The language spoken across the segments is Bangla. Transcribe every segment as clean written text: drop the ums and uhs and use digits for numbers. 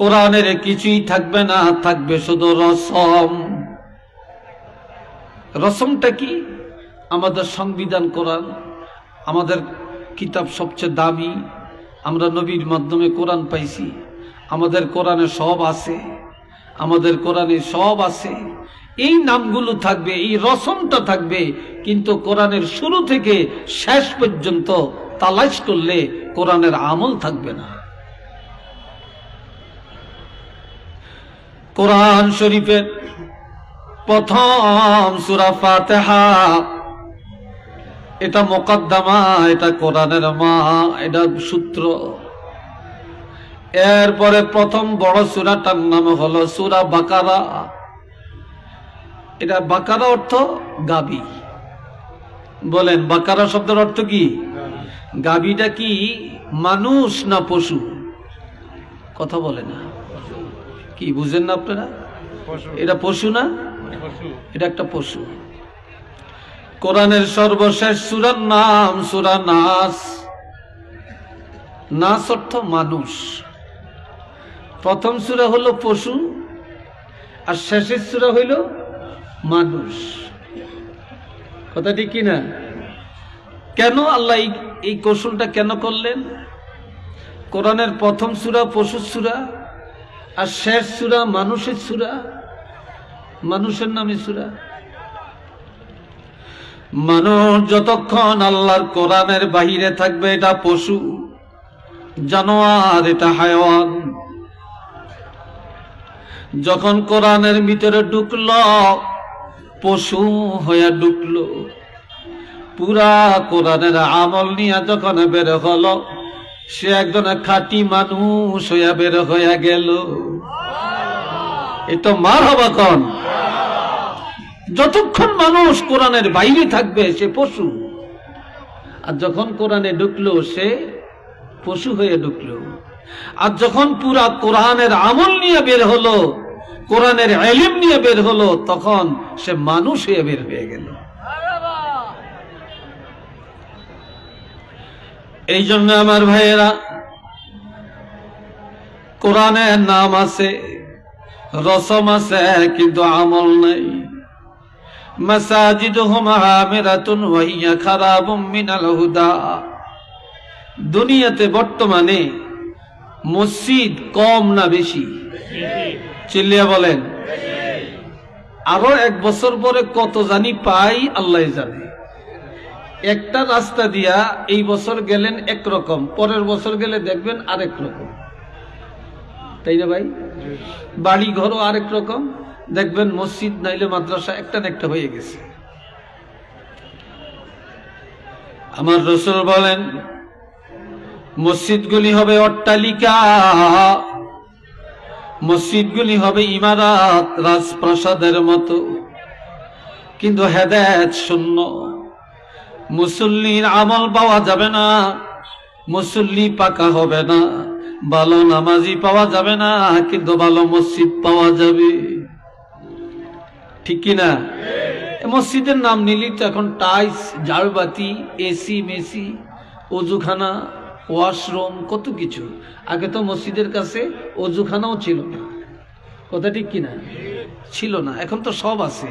কোরআনের কিছুই থাকবে না, থাকবে শুধু রসম। রসমটা কি? আমাদের সংবিধান কোরআন, আমাদের কিতাব সবচেয়ে দামি, আমরা নবীর মাধ্যমে কোরআন পাইছি, আমাদের কোরআনে সব আছে, আমাদের কোরআনে সব আছে। এই নামগুলো থাকবে, এই রসমটা থাকবে, কিন্তু কোরআনের শুরু থেকে শেষ পর্যন্ত তালাশ করলে কোরআনের আমল থাকবে না। কোরআন শরীফের প্রথম সূরা ফাতিহা, এটা মুকদ্দমা, এটা কোরআনের মা, এটা সূত্র। এরপরে প্রথম বড় সূরাটার নাম হলো সূরা বাকারা। এটা বাকারা অর্থ গাবি। বলেন বাকারা শব্দের অর্থ কি? গাবিটা কি মানুষ না পশু? কথা বলে না, কি বুঝেন না আপনারা? এটা পশু না, এটা একটা পশু। কোরআনের সর্বশেষ সূরার নাম সূরা নাস। নাস অর্থ মানুষ। প্রথম সূরা হলো পশু আর শেষের সূরা হইল মানুষ। কথা ঠিক কিনা? কেন আল্লাহ এই কৌশলটা কেন করলেন? কোরআনের প্রথম সূরা পশুর সূরা আর শেষ সূরা মানুষের সূরা, মানুষের নামে সূরা। মানুষ যতক্ষণ আল্লাহর কোরআনের বাহিরে থাকবে এটা পশু, জানোয়ার, এটা হায়াওয়ান। যখন কোরআনের ভিতরে ঢুকল পশু হয়ে ঢুকলো, পুরা কোরআনের আমল নিয়ে যখন বের হলো সে একজন খাঁটি মানুষ হইয়া বের হইয়া গেল। এটা মার হবা কন। যতক্ষণ মানুষ কোরআনের বাইরে থাকবে সে পশু, আর যখন কোরআনে ঢুকলো সে পশু হয়ে ঢুকলো। আর যখন পুরা কোরআনের আমল নিয়ে বের হলো, কোরআনের ইলম নিয়ে বের হলো, তখন সে মানুষ হয়ে বের হয়ে গেল। এই জন্য আমার ভাইয়েরা, কোরআনের নাম আছে, রসম আছে, কিন্তু আমল নাই। মাসাজিদুহুম আমিরাতুন ওয়া হিয়া খারাবুম মিনাল হুদা। দুনিয়াতে বর্তমানে মসজিদ কম না বেশি? চিল্লিয়া বলেন। আরো 1 বছর পরে কত জানি পাই আল্লাহ জানে। একটা রাস্তা দিয়া এই বছর গেলেন একরকম, পরের বছর গেলে দেখবেন আরেক রকম, তাই না ভাই? বাড়ি ঘরও আরেক রকম, দেখবেন মসজিদ নাইলে মাদ্রাসা একটা না একটা হয়ে গেছে। আমার রাসূল বলেন মসজিদগুলি হবে অট্টালিকা, মসজিদগুলি হবে ইমারত, রাজপ্রাসাদের মতো, কিন্তু হেদায়েত শূন্য। মুসল্লির আমল পাওয়া যাবে না, মুসল্লি পাকা হবে না, ভালো নামাজি পাওয়া যাবে না, কিন্তু ভালো মসজিদ পাওয়া যাবে। ঠিক কিনা? মসজিদের নাম নিলি তো এখন টাইলস, ঝাড়বাতি, এসি মেসি, অজুখানা, ওয়াশরুম, কত কিছু। আগে তো মসজিদের কাছে অজুখানাও ছিল না। কথা ঠিক কিনা? ছিল না, এখন তো সব আছে।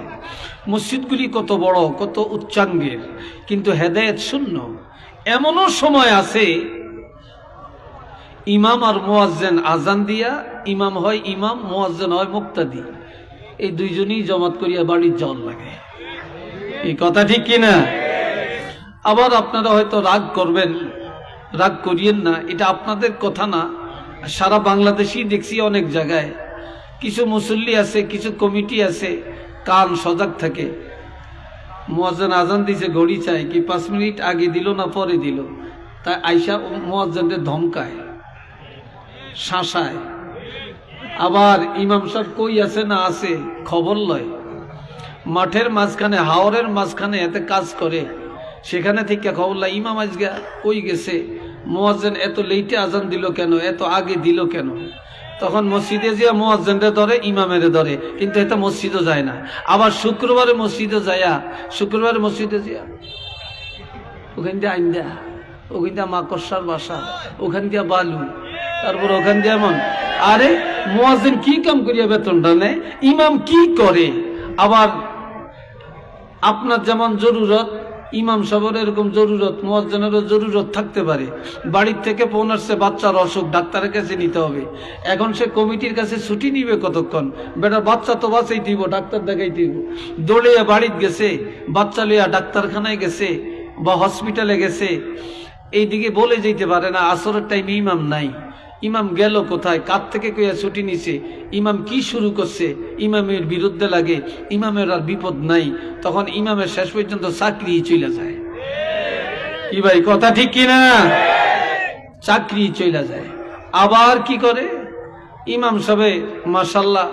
মসজিদগুলি কত বড়, কত উচ্চাঙ্গের, কিন্তু হেদায়েত শূন্য। এমনও সময় আছে ইমাম আর মুয়াজ্জিন আজান দিয়া, ইমাম হয় ইমাম, মুয়াজ্জিন হয় মুক্তাদি, এই দুইজনই জমাত করিয়া বাড়ির জল লাগে। এই কথা ঠিক কিনা? আবার আপনারা হয়তো রাগ করবেন, রাগ করিয়েন না, এটা আপনাদের কথা না। সারা বাংলাদেশেই দেখছি অনেক জায়গায় কিছু মুসল্লি আছে, কিছু কমিটি আছে, কান সজাগ থাকে। মুয়াজ্জিন আজান দিছে, ঘড়ি চাই কি 5 মিনিট আগে দিল না পরে দিল, তাই আইসা মুয়াজ্জিনদের ধমকায়, শাসায়। আবার ইমাম সাহেব কই আছে না আছে খবর লয়। মাঠের মাঝখানে, হাওরের মাঝখানে এতে কাজ করে, সেখানে থেকে খবর লয় ইমাম আজকে কই গেছে, মুয়াজ্জিন এত লেটে আজান দিল কেন, এত আগে দিল কেন। তখন মসজিদে যা মুয়াজ্জিনরে ধরে, ইমামেরে ধরে, কিন্তু এটা মসজিদও যায় না। আবার শুক্রবারে মসজিদে যায়া, শুক্রবারে মসজিদে যা ওখান দিয়ে আইন্দা, ওখান দিয়ে মাকড়সার বাসা, ওখান দিয়ে বালু, তারপর ওখান দিয়ে এমন, আরে মুয়াজ্জিন কি কাম করিয়া বেতনটা নেয়, ইমাম কি করে। আবার আপনার যেমন জরুরত, ইমাম সাহেবের এরকম জরুরত, মুয়াজ্জিনেরও জরুরত থাকতে পারে। বাড়ির থেকে ফোন আসছে বাচ্চার অসুখ, ডাক্তারের কাছে নিতে হবে। এখন সে কমিটির কাছে ছুটি নিবে কতক্ষণ? বেটা বাচ্চা তো বাঁচাই দিব, ডাক্তার দেখাই দিব। দৌড়িয়া বাড়িতে গেছে, বাচ্চা লইয়া ডাক্তারখানায় গেছে বা হসপিটালে গেছে, এইদিকে বলে যেতে পারে না আসরের টাইমে ইমাম নাই। ইমাম গেল কোথায়, কার থেকে কইয়া ছুটি নিছে, ইমাম কি শুরু করছে, ইমামের বিরুদ্ধে লাগে, ইমামের আর বিপদ নাই। তখন ইমামের শেষ পর্যন্ত চাকরি চলে যায়। কি ভাই কথা ঠিক কিনা? চাকরি চলে যায়। আবার কি করে ইমাম সাহেব, মাশাআল্লাহ,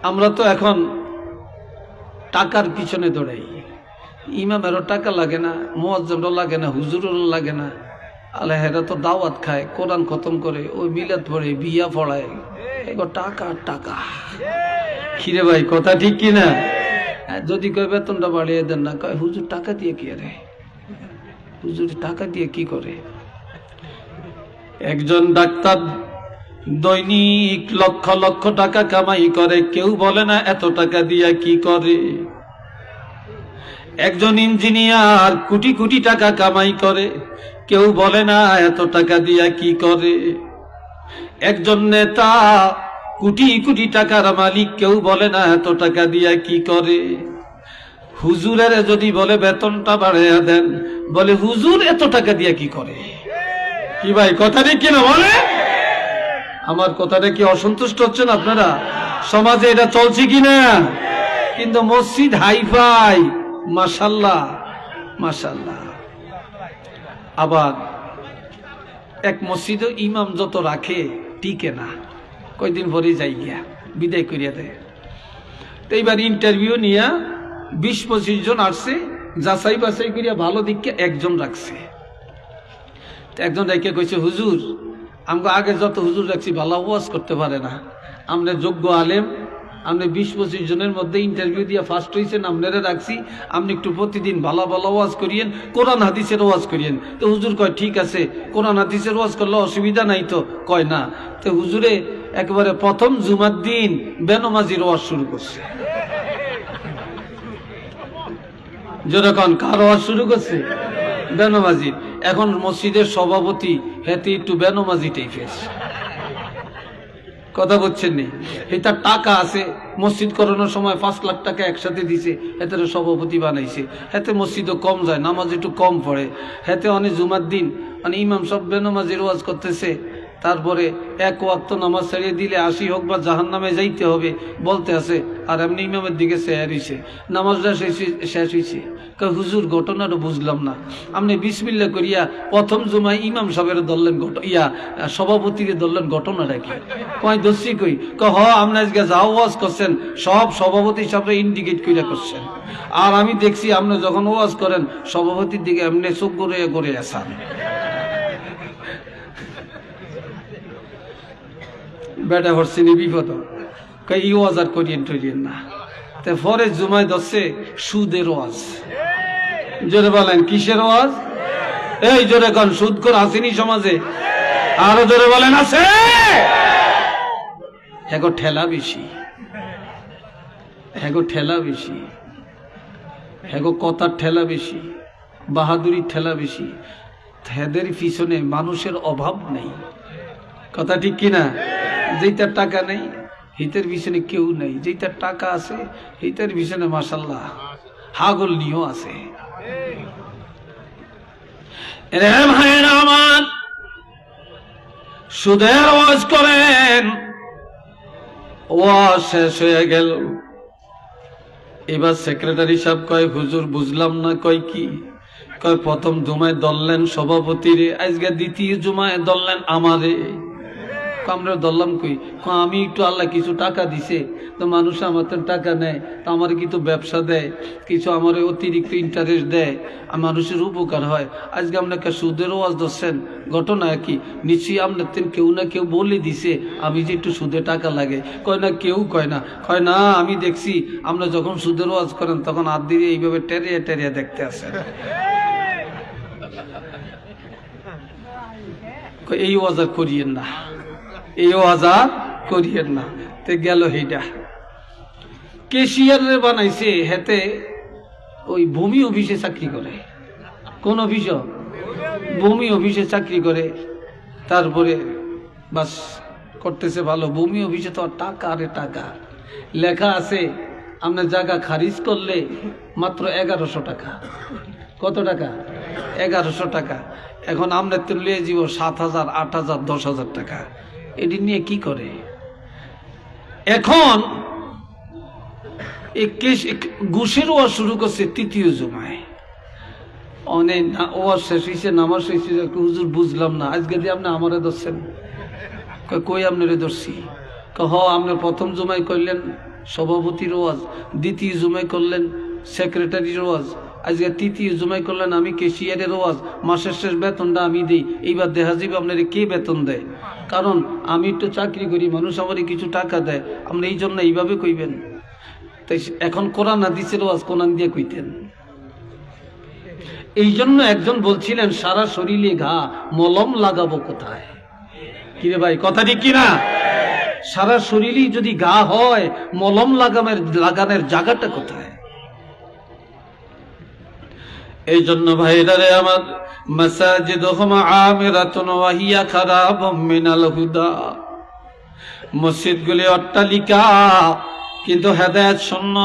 আমরা তো এখন টাকার পিছনে দৌড়াই। ইমামেরও টাকা লাগে না, মুয়াজ্জিনেরও লাগে না, হুজুরেরও লাগে না। আল্লাহেরা তো দাওয়াত খায়, কোরআন খতম করে, ওই মিলাদ পড়ে, বিয়া পড়ায়, এগো টাকা টাকা। খিরে ভাই কথা ঠিক কিনা? যদি কয় বেতনটা বাড়িয়ে দেন না, কয় হুজুর টাকা দিয়ে কি আরে, হুজুর টাকা দিয়ে কি করে? একজন ডাক্তার দৈনিক লক্ষ লক্ষ টাকা কামাই করে, কেউ বলে না এত টাকা দিয়া কি করে। একজন ইঞ্জিনিয়ার কোটি কোটি টাকা কামাই করে, কেউ বলে না এত টাকা দিয়া কি করে। একজন নেতা কোটি কোটি টাকার মালিক, কেউ বলে না এত টাকা দিয়া কি করে। হুজুরের যদি বলে বেতনটা বাড়াইয়া দেন, বলে হুজুর এত টাকা দিয়া কি করে। কি ভাই কথাটা কি না বলে? আমার কথাটা কি অসন্তুষ্ট হচ্ছেন আপনারা? সমাজে এটা চলছে কিনা? কিন্তু মসজিদ হাইফাই, মাশাআল্লাহ মাশাআল্লাহ। আবার এক মসজিদে ইমাম যত রাখে টিকে না, কয়দিন পরে যাই গিয়া বিদায় করিয়া দেয়। তো এইবার ইন্টারভিউ নিয়া 20-25 জন আসছে, যাচাই বাছাই করিয়া ভালো দিককে একজন রাখছে। একজন রেখে কইছে, হুজুর আমাকে আগে যত হুজুর রাখছি ভালো ওয়াজ করতে পারে না, আমরা যোগ্য আলেম, আপনি 20-25 জনের মধ্যে ইন্টারভিউ দিয়ে ফার্স্ট হয়েছেন, আপনারা রাখছি, আপনি একটু প্রতিদিন ভালো ভালো ওয়াজ করিয়েন, কোরআন হাদিসের ওয়াজ করিয়েন। তো হুজুর কয় ঠিক আছে, কোরআন হাদিসের ওয়াজ করলে অসুবিধা নাই তো? কয় না। তো হুজুরে একেবারে প্রথম জুমার দিন বেনমাজির ওয়াজ শুরু করছে। যেরকম কার ওয়াজ শুরু করছে? বেনমাজির। এখন মসজিদের সভাপতি হেতে একটু বেনমাজি টাইপের, কথা বলছেন নি? এটা টাকা আছে, মসজিদ করানোর সময় 5 লাখ টাকা একসাথে দিছে, এতে সভাপতি বানাইছে। হেতে মসজিদও কম যায়, নামাজ একটু কম পড়ে। হেতে অনেক জুমার দিন মানে ইমাম সব বেনমাজির ওয়াজ করতেছে, তারপরে এক ওয়াক্ত নামাজ ছাড়িয়ে দিলে 80 হোক বা জাহান্নামে যাইতে হবে বলতে আছে, আর এমনি ইমামের দিকে চেয়ার হইছে, নামাজটা শেষ হয়েছে। হুজুর ঘটনাটা বুঝলাম না, আপনি বিসমিল্লাহ করিয়া প্রথম জুমায় ইমাম সাহেবের ধরলেন, সভাপতিকে ধরলেন, ঘটনাটা কি? কয় দোষী কই? আপনি আজকে যা ওয়াজ করছেন সব সভাপতি সাহেবরা ইন্ডিকেট করিয়া করছেন, আর আমি দেখছি আপনি যখন ওয়াজ করেন সভাপতির দিকে এমনি চোখ করে আসান। বেটা হরসিনি বিপদ, এই ওয়াজ আর করিয়েন টরিয়েন না। তো পরে জুমায় ধরছে সুদের ওয়াজ। জোরে বলেন কিসের ওয়াজ? এই জোরে কন, সুদ করে আসেনি সমাজে? আরো জোরে বলেন আছে? এগো ঠেলা বেশি, এগো ঠেলা বেশি, এগো কথার ঠেলা বেশি, বাহাদুরির ঠেলা বেশি। হেদের পিছনে মানুষের অভাব নেই, কথা ঠিক কিনা? যেটার টাকা নেই হিতের পিছনে কেউ নেই, যেটার টাকা আছে হিতের পিছনে মাশাআল্লাহ হাগল নিয়েও আছে। আমার সুদের ওয়াজ করেন, ওয়াজ শেষ হয়ে গেল। এবার সেক্রেটারি সাহেব কয়, হুজুর বুঝলাম না। কয় কি? কয় প্রথম জুমায় দললেন সভাপতিরে, আজকে দ্বিতীয় জুমায় দললেন আমারে। আমরা ধরলাম কই? আমি একটু আল্লাহ কিছু টাকা দিছে, তো মানুষ আমার তো টাকা নেয়, তো আমার কিন্তু ব্যবসা দেয়, কিছু আমার অতিরিক্ত ইন্টারেস্ট দেয়, আর মানুষের উপকার হয়। আজকে আপনাকে সুদের ওয়াজ ধরছেন, ঘটনা কি? নিশ্চয়ই আপনার কেউ না কেউ বলে দিছে আমি যে একটু সুদে টাকা লাগে। কয় না, কেউ কয় না। কয় না, আমি দেখছি আমরা যখন সুদের ওয়াজ করেন তখন হাত দিয়ে এইভাবে টেরিয়া টেরিয়া দেখতে আসেন। এই ওয়াজ আর করিয়েন না, এই ওয়াজার করিয়েন না। তে গেল এইটা। কেশিয়ারে বানাইছে, হেতে ওই ভূমি অফিসে চাকরি করে। কোন অফিস? ভূমি অফিসে চাকরি করে। তারপরে বাস করতেছে ভালো। ভূমি অফিসে তো টাকা, আরে টাকা। লেখা আছে আপনার জায়গা খারিজ করলে মাত্র 1100 টাকা। কত টাকা? 1100 টাকা। এখন আমরা তুলে যাব 7,000, 8,000, 10,000 টাকা। এটি নিয়ে কি করে? এখন ঘুষের ওয়াজ শুরু করছে তৃতীয় জুমায়। অনেক ওয়াজ শেষ হয়েছে, নামাজ শেষ হয়েছে। হুজুর বুঝলাম না, আজকে দিয়ে আপনি আমারে ধরছেন? কই আপনারে ধরছি? আপনি প্রথম জুমায় করলেন সভাপতির ওয়াজ, দ্বিতীয় জুমায় করলেন সেক্রেটারির ওয়াজ, আজকে তৃতীয় জুমায় করলেন আমি কেশিয়ারের ওয়াজ। মাসের শেষ বেতনটা আমি দিই। এইবার দেখা যাবে আপনার কে বেতন দেয়? কারণ আমি একটু চাকরি করি, মানুষ আমারই কিছু টাকা দেয়। আপনি এই জন্য এইভাবে কইবেন। তাই এখন কোরআন হাদিসের ওয়াজ কোরআন দিয়ে কইতেন। এই জন্য একজন বলছিলেন সারা শরীরে ঘা, মলম লাগাবো কোথায়? কিরে ভাই, কথা ঠিক কিনা? সারা শরীরে যদি ঘা হয়, মলম লাগানোর জায়গাটা কোথায়? এই জন্য ভাইরারে আমার, মাসাজিদুহুম আমিরাতুন ওয়া হিয়া খারাবুম মিনাল হুদা। মসজিদগুলি অট্টালিকা, কিন্তু হেদায়েত শূন্য,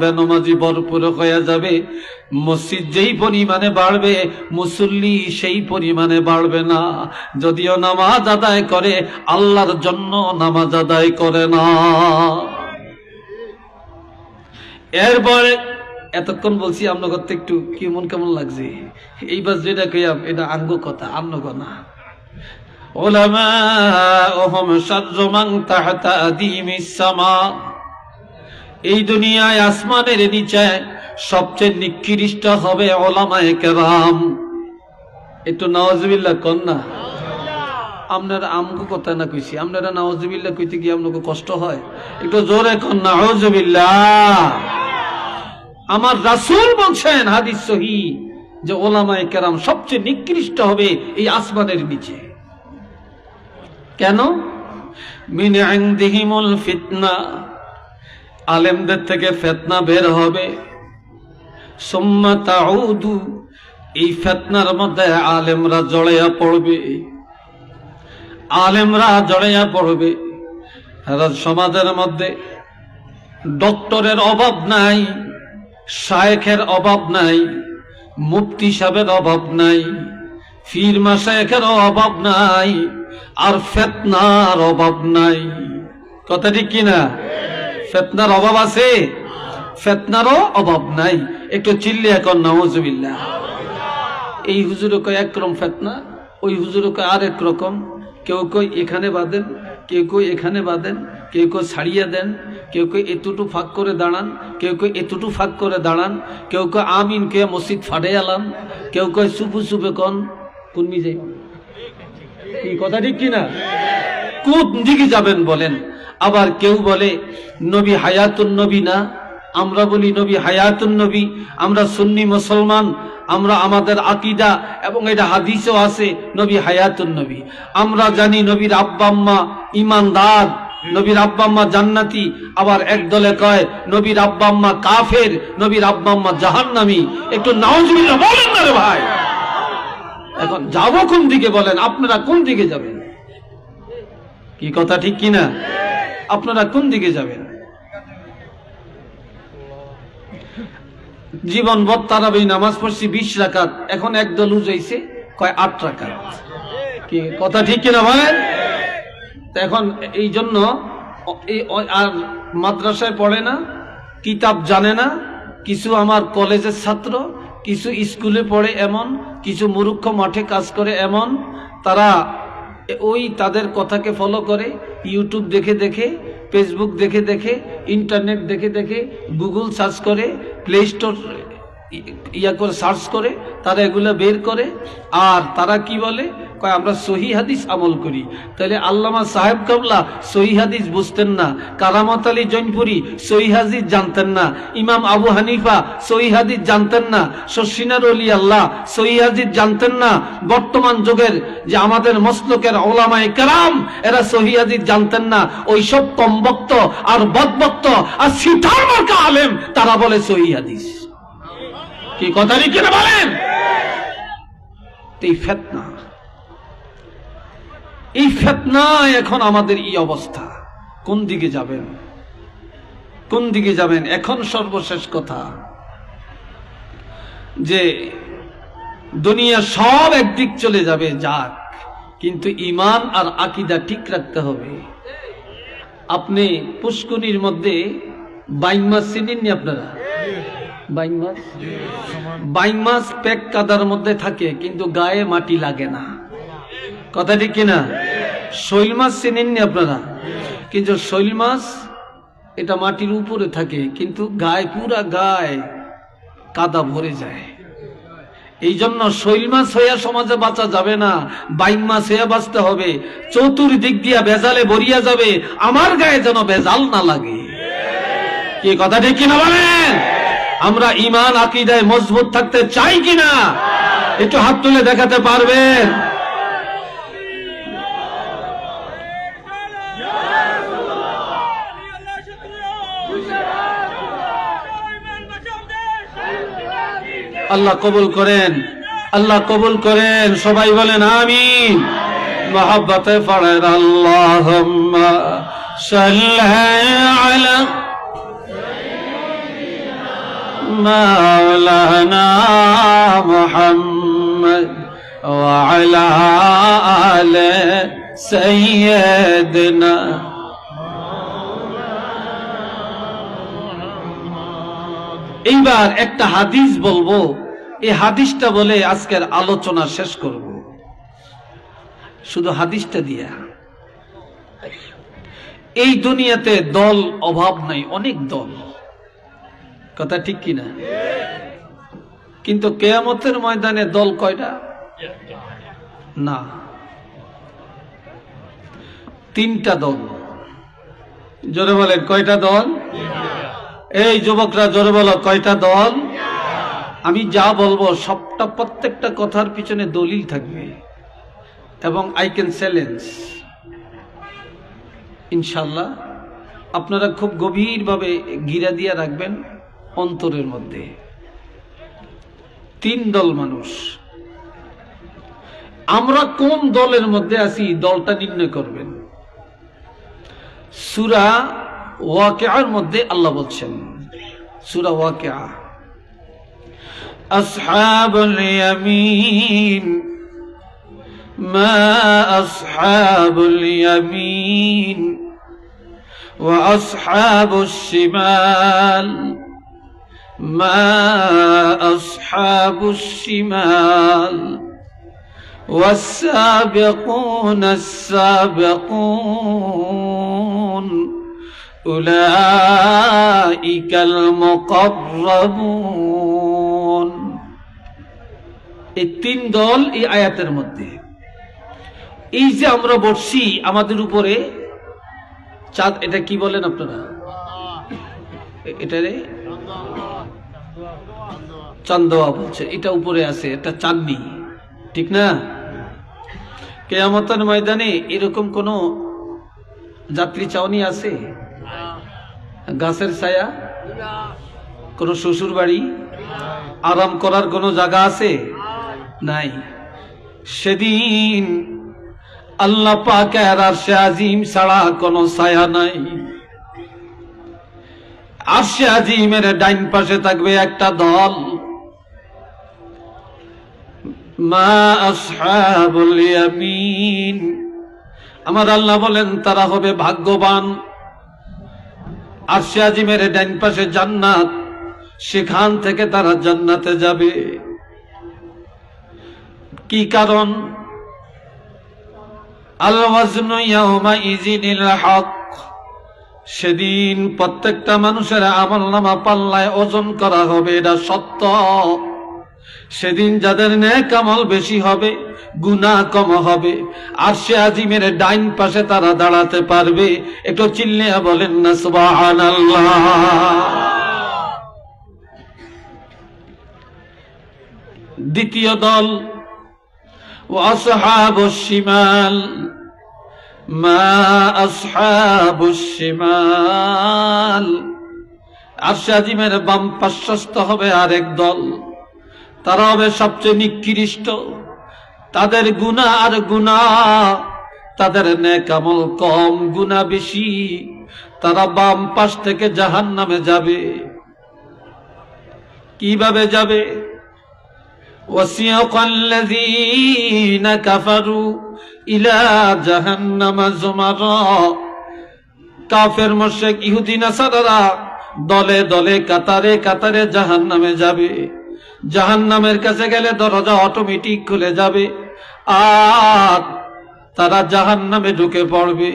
বেনমাজি ভরপুর হয়ে যাবে। মসজিদ যেই পরিমাণে বাড়বে, মুসল্লি সেই পরিমাণে বাড়বে না। যদিও নামাজ আদায় করে, আল্লাহর জন্য নামাজ আদায় করে না। এরপরে এতক্ষণ বলছি আপনার করতে একটু কেমন লাগছে? এইবার যেটা কইয়াম এটা আঙ্গ কথা, আন্নগ না। উলামাউহুম শাররু মান তাহতা আদিমিস সামা। এই দুনিয়ায় আসমানের নিচে সবচেয়ে নিকৃষ্ট হবে উলামায়ে কেরাম। একটু নাউজুবিল্লাহ কোন না। আপনারা আমগো কথা না কইছি, আপনারা নাউজুবিল্লাহ কইতে গিয়ে আপনাকে কষ্ট হয়? একটু জোরে কোন নাউজুবিল্লাহ। আমার রাসূল বলছেন হাদিস সহিহ যে উলামায়ে কেরাম সবচেয়ে নিকৃষ্ট হবে এই আসমানের নিচে। কেন? মিন ইনদিহিমুল ফিতনা, আলেমদের থেকে ফিতনা বের হবে। সুম্মা তাউদু, এই ফিতনার মধ্যে আলেমরা জড়াইয়া পড়বে। আলেমরা জড়াইয়া পড়বে। সমাজের মধ্যে ডক্টরের অভাব নাই, শায়েখের অভাব নাই, মুফতি সাহেবের অভাব নাই, পীর মাশায়েখের অভাব নাই, আর ফিতনার অভাব নাই। কথা ঠিক কিনা? ফিতনার অভাব আছে, ফিতনারও অভাব নাই। একটু চিল্লিয়া কর নাউজুবিল্লাহ। এই হুজুরে কয় একরকম ফিতনা, ওই হুজুরে কয় আরেক রকম। কেউ কই এখানে বাঁধেন, কেউ কই এখানে বাঁধেন, কেউ কই ছাড়িয়ে দেন, কেউ কই এতটু ফাঁক করে দাঁড়ান, কেউ কই এতটু ফাঁক করে দাঁড়ান, কেউ কই আমিন কে মসজিদ ফাটে আলাম, কেউ কই সুপু সুপে কন। কোন মিজে এই কথা ঠিক কিনা? কোন দিকে যাবেন বলেন? আবার কেউ বলে নবী হায়াতুন নবী না, আমরা বলি নবী হায়াতুন নবী। আমরা সুন্নি মুসলমান, আমরা আমাদের আকীদা এবং এটা হাদিসেও আছে নবী হায়াতুন নবী। আমরা জানি নবীর আব্বা আম্মা ঈমানদার, নবীর আব্বা আম্মা জান্নাতি। আবার এক দলে কয় নবীর আব্বা আম্মা কাফের, নবীর আব্বা আম্মা জাহান্নামী। একটু নাউজুবিল্লাহ বলেন না রে ভাই। এখন যাবো কোন দিকে বলেন? আপনারা কোন দিকে যাবেন? কি কথা ঠিক কিনা? আপনারা কোন দিকে যাবেন? জীবনভর তারাবি নামাজ পড়ছি 20 রাকাত, এখন একদল উজাইছে কয় 8 রাকাত। কি কথা ঠিক কিনা বলেন? এখন এই জন্য আর মাদ্রাসায় পড়ে না, কিতাব জানে না। কিছু আমার কলেজের ছাত্র, কিছু স্কুলে পড়ে এমন, কিছু মূর্খ মাঠে কাজ করে এমন। তারা ওই তাদের কথাকে ফলো করে, ইউটিউব দেখে দেখে, ফেসবুক দেখে দেখে, ইন্টারনেট দেখে দেখে, গুগল সার্চ করে, প্লে স্টোর করে সার্চ করে তারা এগুলো বের করে। আর তারা কি বলে? কয় আমরা সহি হাদিস আমল করি। তাহলে আল্লামা সাহেব কাবলা সহি হাদিস বুঝতেন না, কারামত আলী জৈনপুরি সহি হাদিস জানতেন না, ইমাম আবু হানিফা সহি হাদিস জানতেন না, শশিনার অলি আল্লাহ সহি হাদিস জানতেন না। বর্তমান যুগের যে আমাদের মসলকের ওলামায়ে কেরাম এরা সহি হাদিস জানতেন না। ওইসব কমবক্ত আর বদবক্ত আর সিটার মার্কা আলেম তারা বলে সহি হাদিস। কি কথা কি না বলেন? এই ফিতনা, এই ফিতনা এখন আমাদের এই অবস্থা। কোন দিকে যাবেন, কোন দিকে যাবেন? এখন সর্বশেষ কথা যে দুনিয়া সব একদিক চলে যাবে, যাক, কিন্তু ঈমান আর আকীদা ঠিক রাখতে হবে। আপনি পুষ্কুনির মধ্যে বাইং মাছ চিনেননি আপনারা? বাইং মাছ, বাইং মাছ পেক কাদার মধ্যে থাকে কিন্তু গায়ে মাটি লাগে না, কথা ঠিক কিনা? শৈল মাছ চিনেননি আপনারা? কিন্তু শৈল মাছ এটা মাটির উপরে থাকে কিন্তু গায়ে, পুরা গায়ে কাদা ভরে যায়। এই জন্য শৈল মাছ হইয়া সমাজে বাঁচা যাবে না, বাইং মাছ হইয়া বাঁচতে হবে। চতুর্দিক দিয়া ভেজালে ভরিয়া যাবে, আমার গায়ে যেন ভেজাল না লাগে। কি কথা ঠিক কিনা বলেন? আমরা ঈমান আকীদায় মজবুত থাকতে চাই কিনা একটু হাত তুলে দেখাতে পারবেন? আল্লাহ কবুল করেন, আল্লাহ কবুল করেন। সবাই বলেন আমিন। মহব্বতে পড়েন আল্লাহুম্মা সাল্লি আলা মাওলানা মুহাম্মদ ওয়া আলা আলি সাইয়্যিদিনা। এইবার একটা হাদিস বলবো, এই হাদিসটা বলে আজকের আলোচনা শেষ করব। শুধু হাদিসটা দিয়া। এই দুনিয়াতে দল অভাব নাই, অনেক দল, কথা ঠিক কিনা? কিন্তু কিয়ামতের ময়দানে দল কয়টা? না, 3টা দল। জোরে বলেন কয়টা দল? এই যুবকরা জোরে বলো কয়টা দল? আমি যা বলবো সবটা, প্রত্যেকটা কথার পিছনে দলিল থাকবে এবং আই ক্যান চ্যালেঞ্জ ইনশাল্লাহ। আপনারা খুব গভীরভাবে গিরা দিয়া রাখবেন অন্তরের মধ্যে। 3 দল মানুষ। আমরা কোন দলের মধ্যে আছি দলটা নির্ণয় করবেন। সূরা ওয়াকিয়ার মধ্যে আল্লাহ বলছেন, সূরা ওয়াকিয়া, আসহাবুল ইয়ামিন মা আসহাবুল ইয়ামিন ওয়া আসহাবুশ শিমাল মা আসহাবুশ শিমাল والسابقون السابقون أولئك المقربون। এই 3 দল এই আয়াতের মধ্যে। এই যে আমরা বসছি আমাদের উপরে চাঁদ, এটা কি বলেন আপনারা? এটারে চান্দোয়া বলছে, এটা উপরে আছে, এটা চাঁদনি, ঠিক না? কিয়ামতের ময়দানে এরকম কোন যাত্রী চাউনি আছে? গাছের ছায়া? কোন শ্বশুর বাড়ি? আরাম করার কোন জায়গা আছে? নাই। সেদিন আল্লাহ পাকের আরশে আজিম ছাড়া কোন ছায়া নাই। আরশে আজিমের ডাইন পাশে থাকবে একটা দল, মা আসহাবুল ইয়ামিন। আমার আল্লাহ বলেন তারা হবে ভাগ্যবান। আরশে আজিমের ডাইন পাশে জান্নাত, সেখান থেকে তারা জান্নাতে যাবে। কি কারণ? আল ওয়াজনু ইয়াউমাইযিনিল হক। সেদিন প্রত্যেকটা মানুষের আমলনামা পাল্লায় ওজন করা হবে, এটা সত্য। সেদিন যাদের নেক আমল বেশি হবে, গুনাহ কম হবে, আরশে আজিমের ডাইন পাশে তারা দাঁড়াতে পারবে। একটু চিল্লিয়া বলেন না সুবহানাল্লাহ। দ্বিতীয় দল ওয়াসহাবুশ শিমাল। মা আসহাবুশ শিমাল, আরশে আজিমের বাম পার্শ্বস্থ হবে আরেক দল। তারা হবে সবচেয়ে নিকৃষ্ট, তাদের গুনাহ আর গুনাহ, তাদের নেক আমল কম, গুনাহ বেশি। তারা বাম পাশ থেকে জাহান্নামে যাবে। কিভাবে যাবে? ওয়াসিয়াকাল্লাযীনা কাফারু ইলা জাহান্নামা যুমারা। কাফের মুশরিক ইহুদি নাসারারা দলে দলে কাতারে কাতারে জাহান্নামে যাবে। জাহান্নামের কাছে গেলে দরজা অটোমেটিক খুলে যাবে আর তারা জাহান্নামে ঢুকে পড়বে।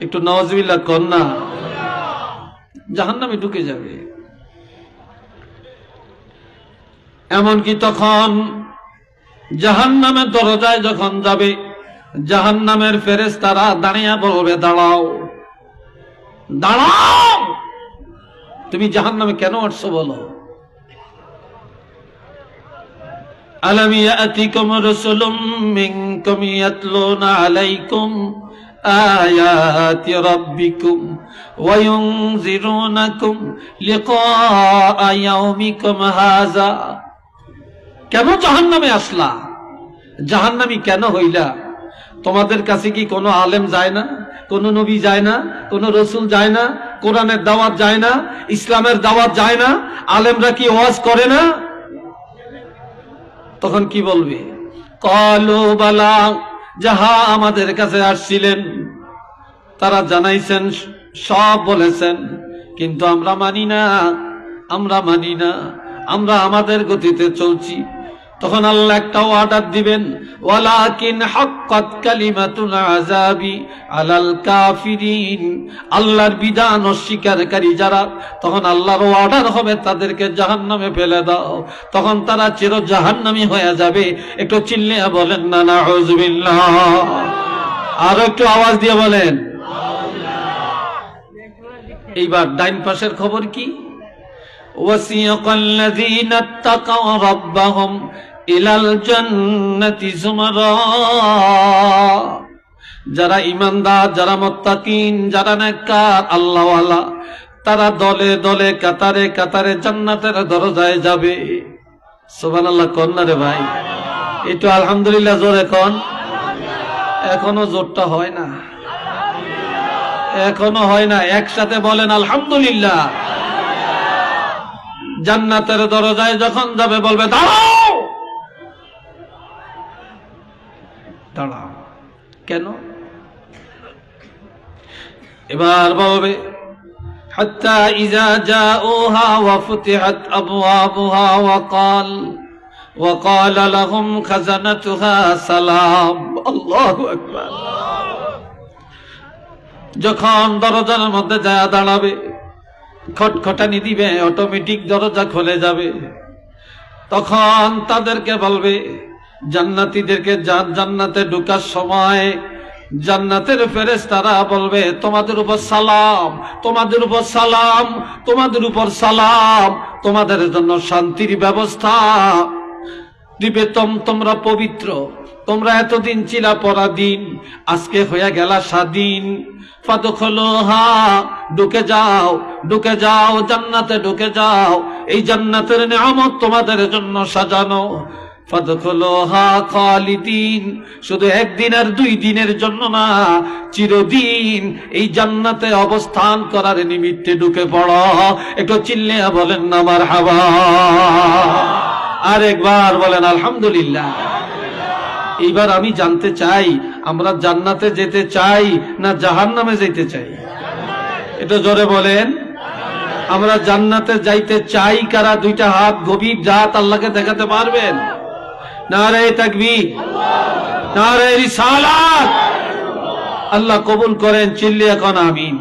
একটু নাউযুবিল্লাহ কর না। জাহান্নামে ঢুকে যাবে। এমনকি তখন জাহান্নামের দরজায় যখন যাবে, জাহান্নামের ফেরেশতারা দাঁড়িয়ে বলবে, দাঁড়াও দাঁড়াও, তুমি জাহান্নামে কেন আসছো বলো। আলাম ইয়াতিকুম রাসূলুম মিনকুম ইয়াতলুনা আলাইকুম আয়াতি রাব্বিকুম ওয়া ইউনযিরুনাকুম লিকাআ ইয়াউমিকুম হাযা। কেন জাহান্নামে আসলা? জাহান্নামী কেন হইলা? তোমাদের কাছে কি কোনো আলেম যায় না, কোন নবী যায় না, কোন রসুল যায় না, কোরআনের দাওয়াত যায় না, ইসলামের দাওয়াত যায় না? আলেমরা কি ওয়াজ করে না? তখন কি বলবে? ক্বালু বালা, যাহা আমাদের কাছে আসছিলেন তারা জানাইছেন, সব বলেছেন, কিন্তু আমরা মানি না, আমরা মানি না, আমরা আমাদের গতিতে চলছি। তখন আল্লাহ একটা অর্ডার দিবেন, ওয়ালাকিন হাক্কাত কালিমাতুল আযাবি আলাল কাফিরিন। আল্লাহর বিধান অস্বীকারী যারা, তখন আল্লাহর অর্ডার হবে তাদেরকে জাহান্নামে ফেলে দাও। তখন তারা চির জাহান্নামী হয়ে যাবে। একটু চিল্লিয়া বলেন না নাউযুবিল্লাহ। আর একটু আওয়াজ দিয়ে বলেন। এইবার ডাইন পাশের খবর কি? ওয়াসিয়াকাল্লাযীনা ইত্তাকাউ রাব্বাহুম ইলাল জান্নাতি যুমারা। যারা ঈমানদার, যারা মুত্তাকিন, যারা নেককার আল্লাহওয়ালা, তারা দলে দলে কাতারে কাতারে জান্নাতের দরজায় যাবে। সুবহানাল্লাহ কোন না রে ভাই? একটু আলহামদুলিল্লাহ জোরে কোন। এখনো জোরটা হয় না, এখনো হয় না। একসাথে বলেন আলহামদুলিল্লাহ। জান্নাতের দরজায় যখন যাবে বলবে, দাঁড়াও দাঁড়াও। কেন? এবার বলবে, হাত্তা ইযা জাউহা ওয়া ফুতিহাত আবওয়াবুহা ওয়া ক্বালা লাহুম খাজানাতুহা সালাম। আল্লাহু আকবার। যখন দরজার মধ্যে যায় দাঁড়াবে, খটখটানি দিবে, অটোমেটিক দরজা খুলে যাবে। তখন তাদেরকে বলবে, জান্নাতীদেরকে জান্নাতে ঢোকার সময় জান্নাতের ফেরেশতারা বলবে, তোমাদের উপর সালাম, তোমাদের উপর সালাম, তোমাদের উপর সালাম, তোমাদের জন্য শান্তির ব্যবস্থা দিবে। তোমরা পবিত্র, তোমরা এতদিন ছিলা পরাধীন, আজকে হয়ে গেলা স্বাধীন। ফাদখুলুহা, ঢুকে যাও, ঢুকে যাও, জান্নাতে ঢুকে যাও। এই জান্নাতের নিয়ামত তোমাদের জন্য সাজানো। ফাদখুলুহা খালিদিন, শুধু একদিন আর 2 দিনের জন্য না, চিরদিন এই জান্নাতে অবস্থান করার নিমিত্তে ঢুকে পড়ো। একটু চিল্লিয়া বলেন না মারহাবা। আরেকবার বলেন আলহামদুলিল্লাহ। এইবার আমি জানতে চাই, আমরা জান্নাতে যেতে চাই না জাহান্নামে যেতে চাই? এটা জোরে বলেন। আমরা জান্নাতে যাইতে চাই কারা? 2টা হাত গভীর জাত আল্লাহকে দেখাতে পারবেন? নারে তাকবীর, নারে রিসালাত। আল্লাহ কবুল করেন। চিল্লিয়া কোন আমিন।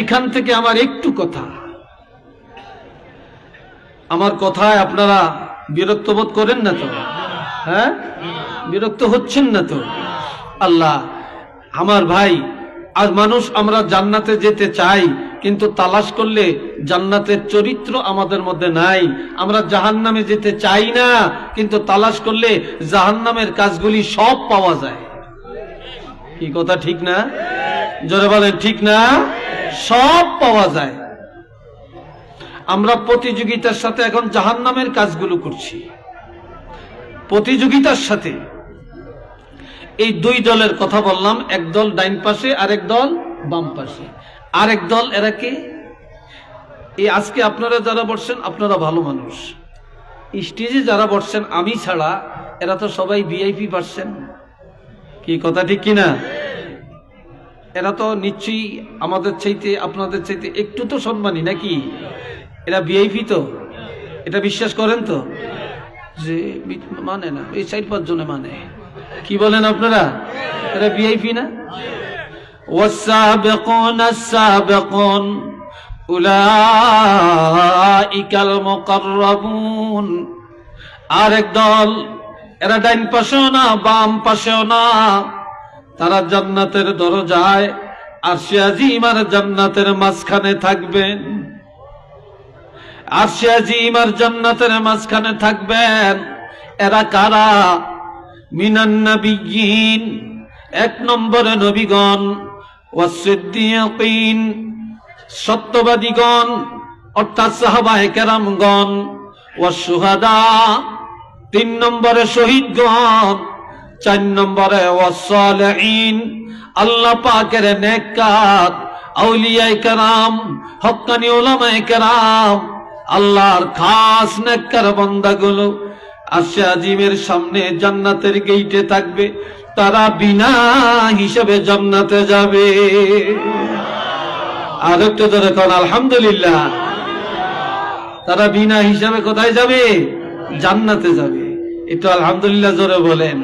এখান থেকে আমার একটু কথা, আমার কথায় আপনারা বিরক্ত বোধ করেন না তো? হ্যাঁ, বিরক্ত হচ্ছেন না তো? আল্লাহ, আমার ভাই, আর মানুষ আমরা জান্নাতে যেতে চাই, কিন্তু তালাশ করলে জান্নাতের চরিত্র আমাদের মধ্যে নাই। আমরা জাহান্নামে যেতে চাই না, কিন্তু তালাশ করলে জাহান্নামের কাজগুলি সব পাওয়া যায়। কি কথা ঠিক না? জোরে বলেন ঠিক না? সব পাওয়া যায়। আমরা প্রতিযোগিতার সাথে এখন জাহান্নামের কাজগুলো করছি, প্রতিযোগিতার সাথে। এই দুই দলের কথা বললাম, এক দল ডাইন পাশে, আরেক দল বাম পাশে। আরেক দল এরা কে? এই আজকে আপনারা যারা বসছেন, আপনারা ভালো মানুষ। স্টেজে যারা বসছেন আমি ছাড়া, এরা তো সবাই ভিআইপি পাচ্ছেন। কি কথা ঠিক কিনা? এরা তো নিশ্চয়ই আমাদের চাইতে, আপনাদের চাইতে একটু তো সম্মানী নাকি? এরা ভিআইপি তো, এটা বিশ্বাস করেন তো? যে মানে না, এই 4-5 জনে মানে। কি বলেন আপনারা? এরা ভিআইপি না? والسابقون السابقون أولئك المقربون। আরেক দল, এরা ডাইন পাশেও না বাম পাশেও না, তারা জান্নাতের দরজায় আরশে আজিম আর জান্নাতের মাঝখানে থাকবেন। আরশে আজিম আর জান্নাতের মাঝখানে থাকবেন। এরা কারা? মিনান নবিয়্যিন, 1 নম্বরে নবীগণ, ওয়াসসিদ্দীকিন, সত্যবাদীগণ অর্থাৎ সাহাবায়ে কেরামগণ, ওয়াসশুহাদা, 3 নম্বরে শহীদগণ, 4 নম্বরে ওয়াসসালিহিন, আল্লাহ পাকের নেককার আউলিয়ায়ে কেরাম, হক্কানি উলামায়ে কেরাম, আল্লাহর খাস নেককার বান্দাগুলো আরশে আজিমের সামনে জান্নাতের গেইটে থাকবে। তারা বিনা হিসাবে জান্নাতে যাবে। আর একটু ধরে কোন আলহামদুলিল্লাহ। তারা বিনা হিসাবে কোথায় যাবে? জান্নাতে যাবে। একটু আলহামদুলিল্লাহ জোরে বলেন।